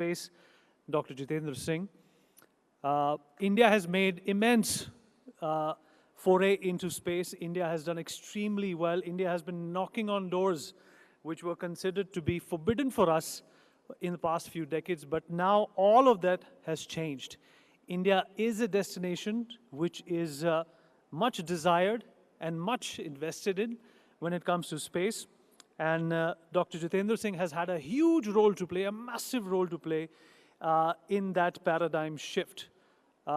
space, Dr. Jitendra Singh. India has made immense foray into space. India has done extremely well. India has been knocking on doors which were considered to be forbidden for us in the past few decades, but now all of that has changed. India is a destination which is much desired and much invested in when it comes to space. And Dr. Jitendra Singh has had a huge role to play, a massive role to play in that paradigm shift.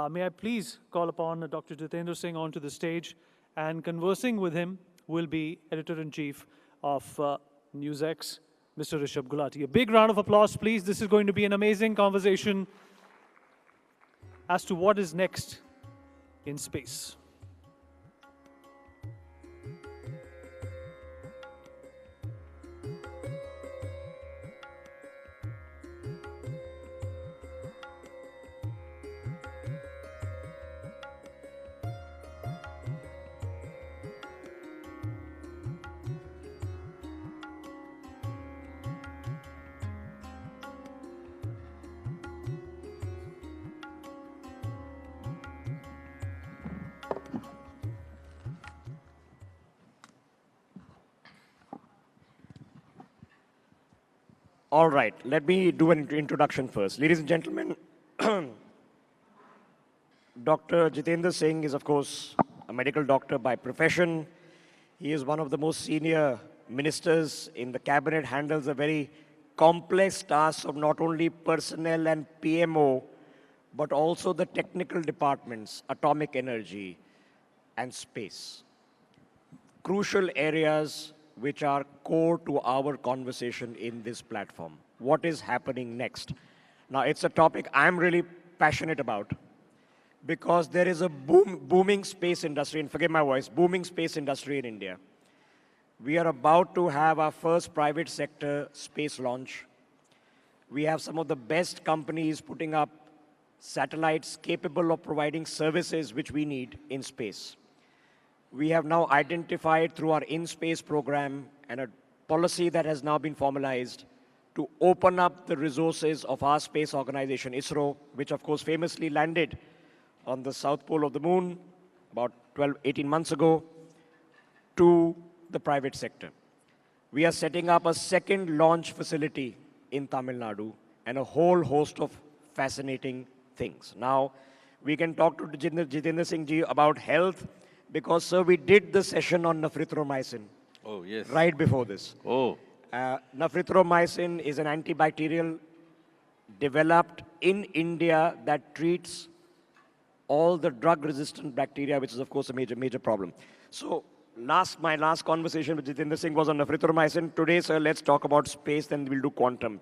May I please call upon Dr. Jitendra Singh onto the stage, and conversing with him will be Editor-in-Chief of NewsX, Mr. Rishabh Gulati. A big round of applause, please. This is going to be an amazing conversation as to what is next in space. All right, let me do an introduction first. Ladies and gentlemen, Dr. Jitendra Singh is, of course, a medical doctor by profession. He is one of the most senior ministers in the cabinet, handles a very complex task of not only personnel and PMO, but also the technical departments, atomic energy and space. Crucial areas which are core to our conversation in this platform. What is happening next? Now, it's a topic I'm really passionate about because there is a booming space industry, and forgive my voice, booming space industry in India. We are about to have our first private sector space launch. We have some of the best companies putting up satellites capable of providing services which we need in space. We have now identified through our in-space program and a policy that has now been formalized to open up the resources of our space organization, ISRO, which of course famously landed on the south pole of the moon about 18 months ago, to the private sector. We are setting up a second launch facility in Tamil Nadu and a whole host of fascinating things. Now, we can talk to Jitendra Singh ji about health, because, sir, we did the session on nafrithromycin. Oh, yes. Right before this. Oh. Nafrithromycin is an antibacterial developed in India that treats all the drug-resistant bacteria, which is, of course, a major problem. So, my last conversation with Jitendra Singh was on nafrithromycin. Today, sir, let's talk about space, then we'll do quantum.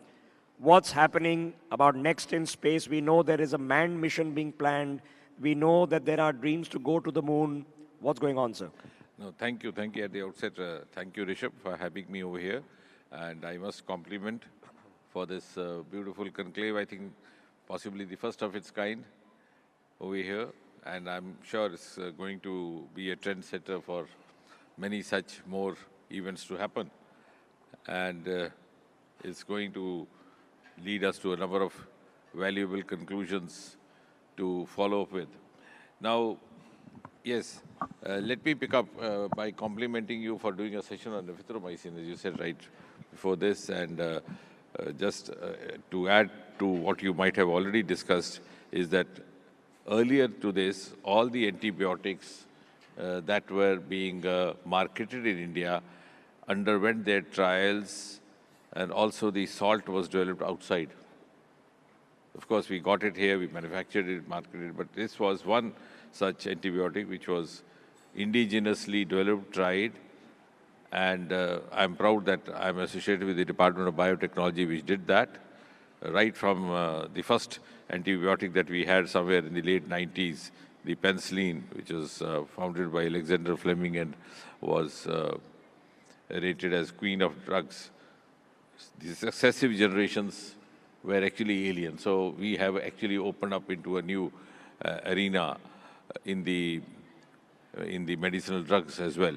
What's happening about next in space? We know there is a manned mission being planned. We know that there are dreams to go to the moon. What's going on, sir? No, thank you. Thank you at the outset. Thank you, Rishabh, for having me over here. And I must compliment for this beautiful conclave. I think possibly the first of its kind over here. And I'm sure it's going to be a trendsetter for many such more events to happen. And it's going to lead us to a number of valuable conclusions to follow up with. Now, yes, let me pick up by complimenting you for doing a session on nafrithromycin, as you said right before this. And just to add to what you might have already discussed is that earlier to this, all the antibiotics that were being marketed in India underwent their trials, and also the salt was developed outside. Of course, we got it here, we manufactured it, marketed it, but this was one such antibiotic which was indigenously developed, tried, and I'm proud that I'm associated with the Department of Biotechnology which did that, right from the first antibiotic that we had somewhere in the late 90s, the penicillin, which was founded by Alexander Fleming and was rated as queen of drugs. The successive generations were actually alien. So we have actually opened up into a new arena in the medicinal drugs as well.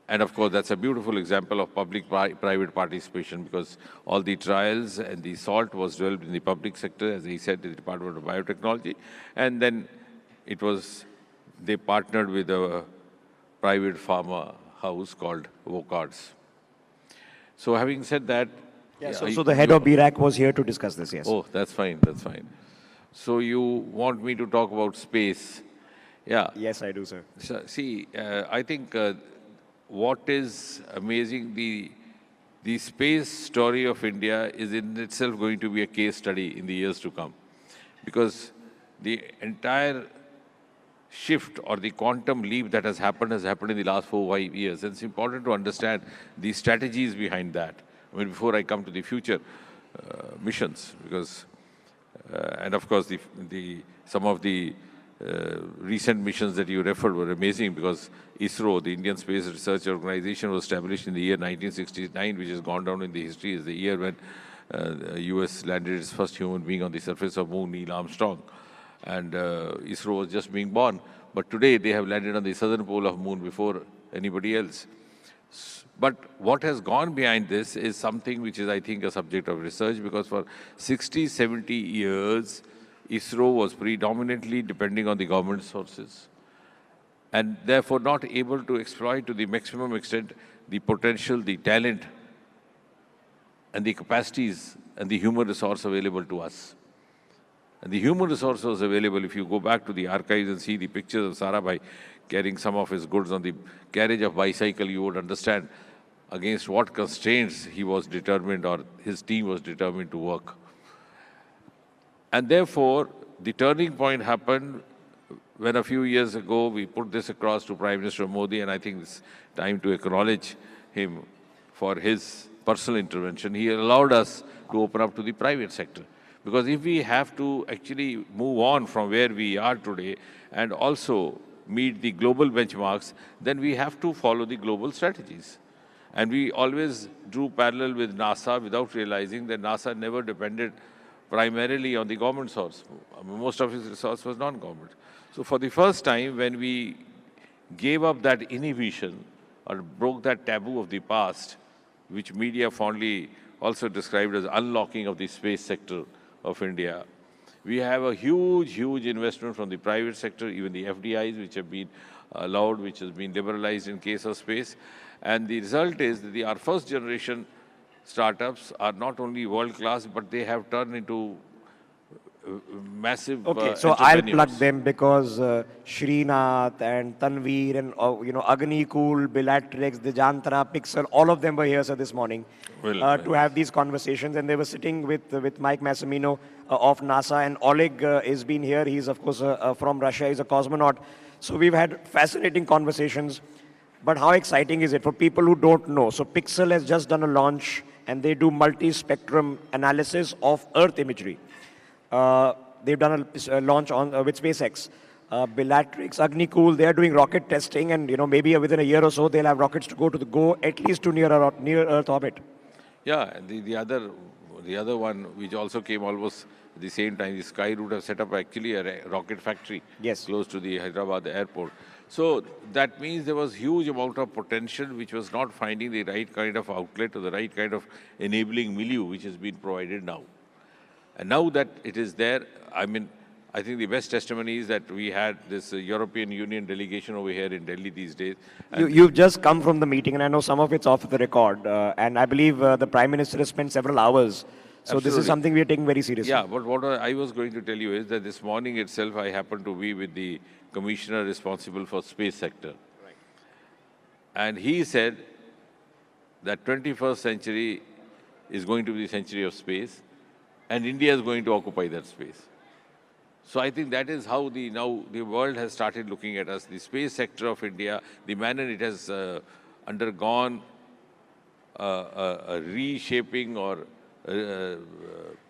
And of course, that's a beautiful example of public-private participation, because all the trials and the salt was developed in the public sector, as he said, the Department of Biotechnology. And then they partnered with a private pharma house called Vocards. So having said that... Yeah, so the head of BRAC was here to discuss this, yes. Oh, that's fine, that's fine. So you want me to talk about space? Yeah. Yes, I do, sir. So, see, I think what is amazing, the space story of India is in itself going to be a case study in the years to come. Because the entire shift or the quantum leap that has happened in the last 4-5 years. And it's important to understand the strategies behind that. I mean, before I come to the future missions, because, and of course, some of the recent missions that you referred were amazing, because ISRO, the Indian Space Research Organization, was established in the year 1969, which has gone down in the history as the year when the US landed its first human being on the surface of Moon, Neil Armstrong. And ISRO was just being born. But today, they have landed on the southern pole of Moon before anybody else. But what has gone behind this is something which is, I think, a subject of research, because for 60, 70 years, ISRO was predominantly depending on the government sources, and therefore not able to exploit to the maximum extent the potential, the talent, and the capacities and the human resource available to us. And the human resource was available. If you go back to the archives and see the pictures of Sarabhai carrying some of his goods on the carriage of bicycle, you would understand against what constraints he was determined, or his team was determined to work. And therefore, the turning point happened when a few years ago we put this across to Prime Minister Modi, and I think it's time to acknowledge him for his personal intervention. He allowed us to open up to the private sector. Because if we have to actually move on from where we are today and also meet the global benchmarks, then we have to follow the global strategies. And we always drew parallel with NASA without realizing that NASA never depended primarily on the government source. I mean, most of its resource was non-government. So for the first time, when we gave up that inhibition or broke that taboo of the past, which media fondly also described as unlocking of the space sector of India, we have a huge, huge investment from the private sector, even the FDIs, which have been allowed, which has been liberalized in case of space. And the result is that our first generation startups are not only world-class, but they have turned into massive Okay, so I'll plug them, because Srinath and Tanveer and Agnikul, Bellatrix, Dijantra, Pixel, all of them were here, sir, this morning to have these conversations. And they were sitting with Mike Massimino of NASA, and Oleg has been here. He's, of course, from Russia. He's a cosmonaut. So we've had fascinating conversations. But how exciting is it for people who don't know? So Pixel has just done a launch, and they do multi-spectrum analysis of Earth imagery. They've done a launch with SpaceX. Bellatrix, Agnikul, they are doing rocket testing, and maybe within a year or so they'll have rockets to go at least to near Earth orbit. Yeah, and the other one which also came almost at the same time, the Skyroot have set up actually a rocket factory close to the Hyderabad airport. So that means there was huge amount of potential which was not finding the right kind of outlet or the right kind of enabling milieu which has been provided now. And now that it is there, I mean, I think the best testimony is that we had this European Union delegation over here in Delhi these days. You've just come from the meeting, and I know some of it's off the record. And I believe the Prime Minister has spent several hours. So Absolutely. This is something we are taking very seriously. Yeah, but what I was going to tell you is that this morning itself, I happened to be with the commissioner responsible for space sector. Right. And he said that 21st century is going to be the century of space, and India is going to occupy that space. So I think that is how now the world has started looking at us. The space sector of India, the manner it has undergone a reshaping or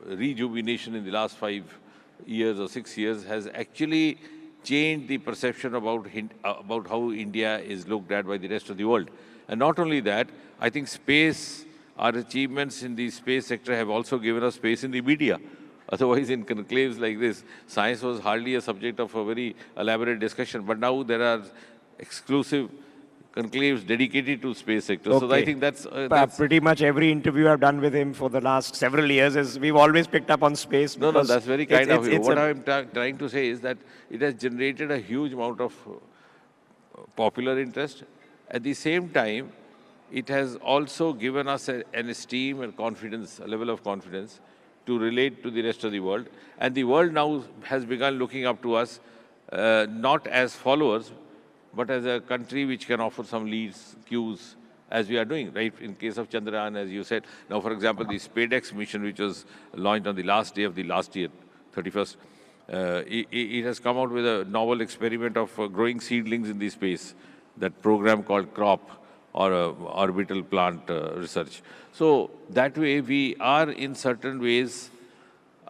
rejuvenation in the last 5 years or 6 years has actually changed the perception about how India is looked at by the rest of the world. And not only that, I think our achievements in the space sector have also given us space in the media. Otherwise, in conclaves like this, science was hardly a subject of a very elaborate discussion. But now there are exclusive conclaves dedicated to space sector. So I think that's pretty much every interview I've done with him for the last several years is we've always picked up on space. No, that's very kind of you. What I'm trying to say is that it has generated a huge amount of popular interest. At the same time, it has also given us an esteem and confidence, a level of confidence to relate to the rest of the world. And the world now has begun looking up to us, not as followers, but as a country which can offer some leads, cues, as we are doing, right? In case of Chandrayaan, as you said. Now, for example, the SpaceX mission, which was launched on the last day of the last year, 31st, it has come out with a novel experiment of growing seedlings in the space, that program called CROP, or orbital plant research. So that way, we are in certain ways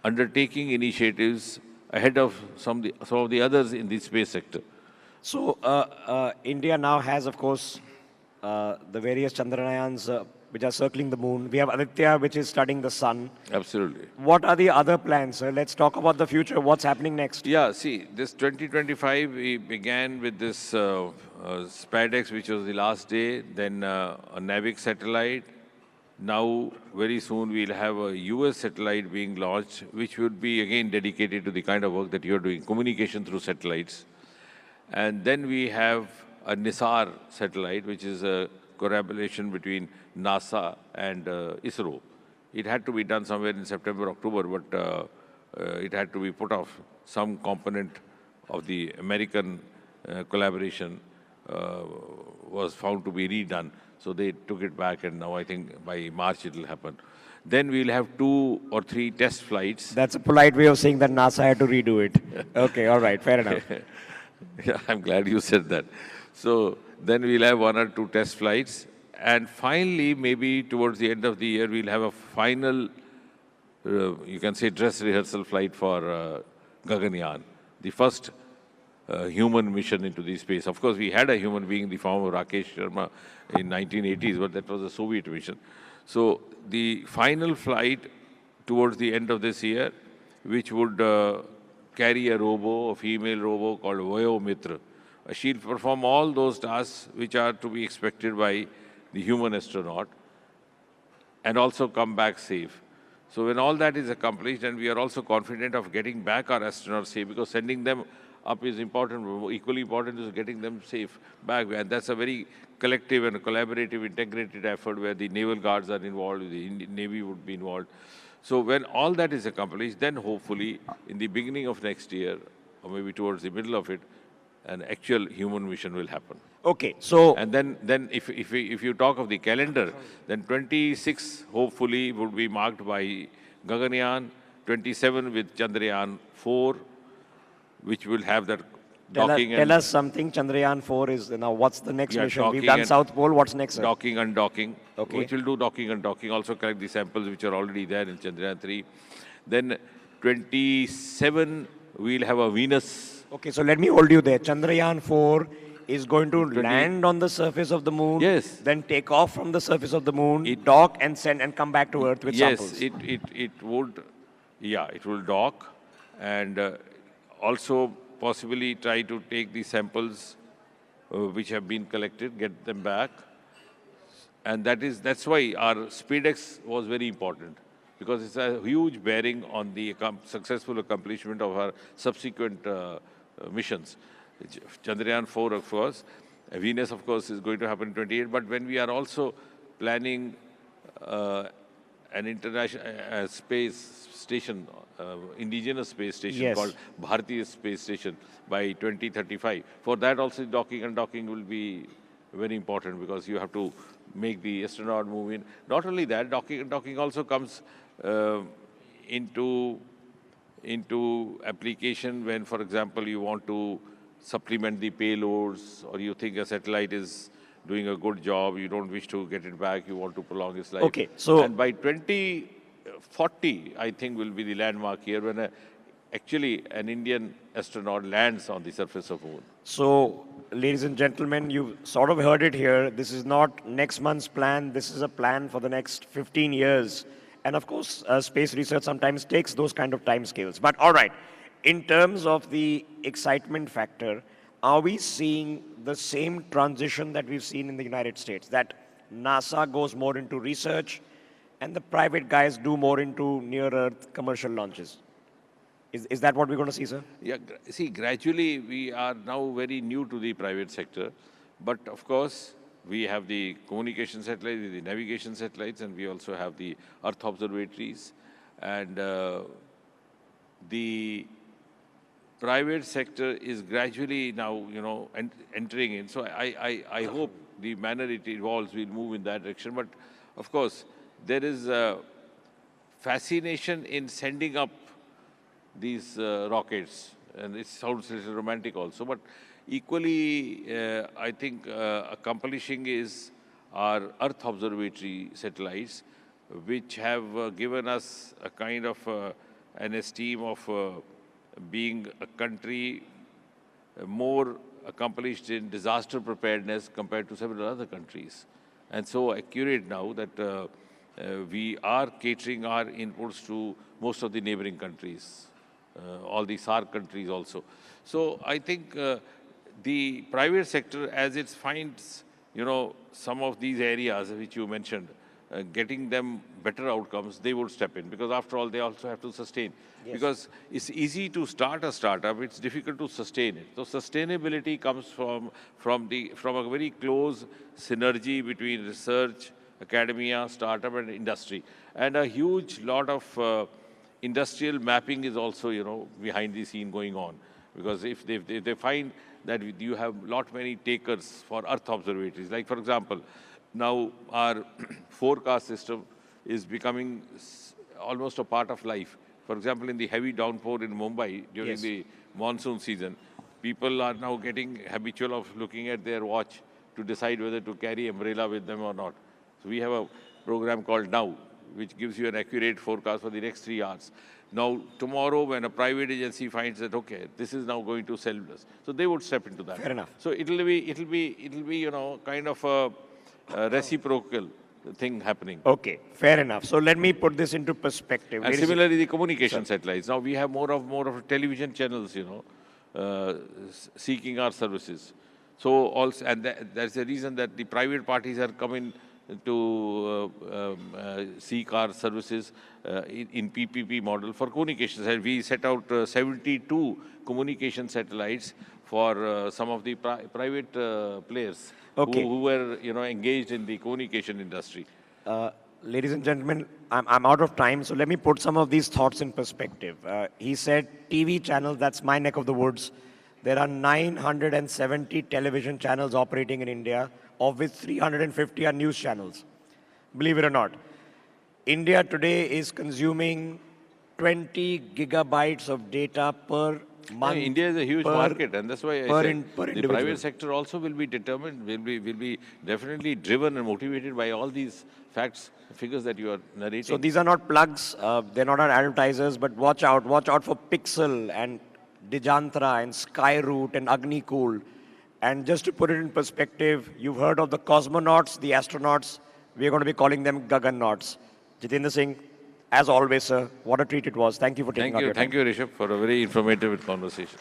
undertaking initiatives ahead of some of the others in the space sector. So India now has, of course, the various Chandrayaans which are circling the moon. We have Aditya, which is studying the sun. Absolutely. What are the other plans, sir? Let's talk about the future. What's happening next? Yeah, see, this 2025, we began with this SpaceX, which was the last day, then a NavIC satellite. Now, very soon, we'll have a US satellite being launched, which would be, again, dedicated to the kind of work that you're doing, communication through satellites. And then we have a NISAR satellite, which is a collaboration between NASA and ISRO. It had to be done somewhere in September, October, but it had to be put off. Some component of the American collaboration was found to be redone. So they took it back, and now I think by March it will happen. Then we'll have 2 or 3 test flights. That's a polite way of saying that NASA had to redo it. Okay, all right, fair enough. Yeah, I'm glad you said that. So then we'll have 1 or 2 test flights. And finally, maybe towards the end of the year, we'll have a final, you can say, dress rehearsal flight for Gaganyaan, the first human mission into the space. Of course, we had a human being in the form of Rakesh Sharma in 1980s, but that was a Soviet mission. So the final flight towards the end of this year, which would carry a robo, a female robo called Vayo Mitra. She'll perform all those tasks which are to be expected by the human astronaut and also come back safe. So when all that is accomplished, and we are also confident of getting back our astronauts safe, because sending them up is important, but equally important is getting them safe back. And that's a very collective and collaborative, integrated effort where the naval guards are involved, the Indian Navy would be involved. So when all that is accomplished, then hopefully in the beginning of next year, or maybe towards the middle of it, an actual human mission will happen. Okay, so... And then if you talk of the calendar, then 26 hopefully would be marked by Gaganyaan, 27 with Chandrayaan 4, which will have that docking. Tell us something, Chandrayaan 4 is, now what's the next mission? We've done South Pole, what's next, sir? Docking and docking, okay, which will do docking and docking, also collect the samples which are already there in Chandrayaan 3. Then 27, we'll have a Venus. Okay, so let me hold you there. Chandrayaan 4 is going to land on the surface of the moon, yes, then take off from the surface of the moon, dock and send and come back to Earth with samples. Yes, it would, yeah, it will dock and also possibly try to take the samples which have been collected, get them back. And that's why our SpaceX was very important, because it's a huge bearing on the successful accomplishment of our subsequent missions. Chandrayaan 4, of course. Venus, of course, is going to happen in 28. But when we are also planning an international space station, indigenous space station, yes, called Bharatiya Space Station by 2035. For that also, docking and docking will be very important, because you have to make the astronaut move in. Not only that, docking and docking also comes into application when, for example, you want to supplement the payloads, or you think a satellite is doing a good job, you don't wish to get it back, you want to prolong its life. Okay, so... And by 2040, I think, will be the landmark year when actually an Indian astronaut lands on the surface of the moon. So, ladies and gentlemen, you sort of heard it here. This is not next month's plan. This is a plan for the next 15 years. And of course, space research sometimes takes those kind of time scales. But all right, in terms of the excitement factor, are we seeing the same transition that we've seen in the United States? That NASA goes more into research and the private guys do more into near-Earth commercial launches. Is that what we're going to see, sir? Yeah, see, gradually we are now very new to the private sector, but of course we have the communication satellites, the navigation satellites, and we also have the Earth observatories, and the private sector is gradually now, entering in. So I hope the manner it evolves will move in that direction. But of course, there is a fascination in sending up these rockets, and it sounds a little romantic also, but equally, I think accomplishing is our Earth observatory satellites, which have given us a kind of an esteem of being a country more accomplished in disaster preparedness compared to several other countries. And so accurate now that we are catering our inputs to most of the neighboring countries. All the SAARC countries also. So I think the private sector, as it finds, some of these areas which you mentioned, getting them better outcomes, they would step in, because after all, they also have to sustain. Yes. Because it's easy to start a startup, it's difficult to sustain it. So sustainability comes from a very close synergy between research, academia, startup, and industry, and a huge lot of industrial mapping is also, behind the scene going on. Because if they find that you have many takers for Earth observatories, like for example, now our forecast system is becoming almost a part of life. For example, in the heavy downpour in Mumbai during yes. the monsoon season, people are now getting habitual of looking at their watch to decide whether to carry umbrella with them or not. So we have a program called Now, which gives you an accurate forecast for the next 3 hours. Now, tomorrow, when a private agency finds that, okay, this is now going to sell us, so they would step into that. Fair enough. So it'll be, kind of a reciprocal thing happening. Okay, fair enough. So let me put this into perspective. And similarly, the communication satellites. Now we have more of television channels, seeking our services. So also, and that's the reason that the private parties are coming to seek our services in PPP model for communications. And we set out 72 communication satellites for some of the private players who were engaged in the communication industry. Ladies and gentlemen, I'm out of time, so let me put some of these thoughts in perspective. He said TV channels, that's my neck of the woods. There are 970 television channels operating in India, of which 350 are news channels. Believe it or not. India today is consuming 20 gigabytes of data per month. India is a huge market, and that's why I said the private sector also will be determined, will be definitely driven and motivated by all these facts, figures that you are narrating. So these are not plugs, they're not advertisers, but watch out for Pixel and Dijantra and Skyroot and Agnicool. And just to put it in perspective, you've heard of the cosmonauts, the astronauts. We're going to be calling them Gaganyaan. Jitendra Singh, as always, sir, what a treat it was. Thank you for taking out your time. Thank you, Rishabh, for a very informative conversation.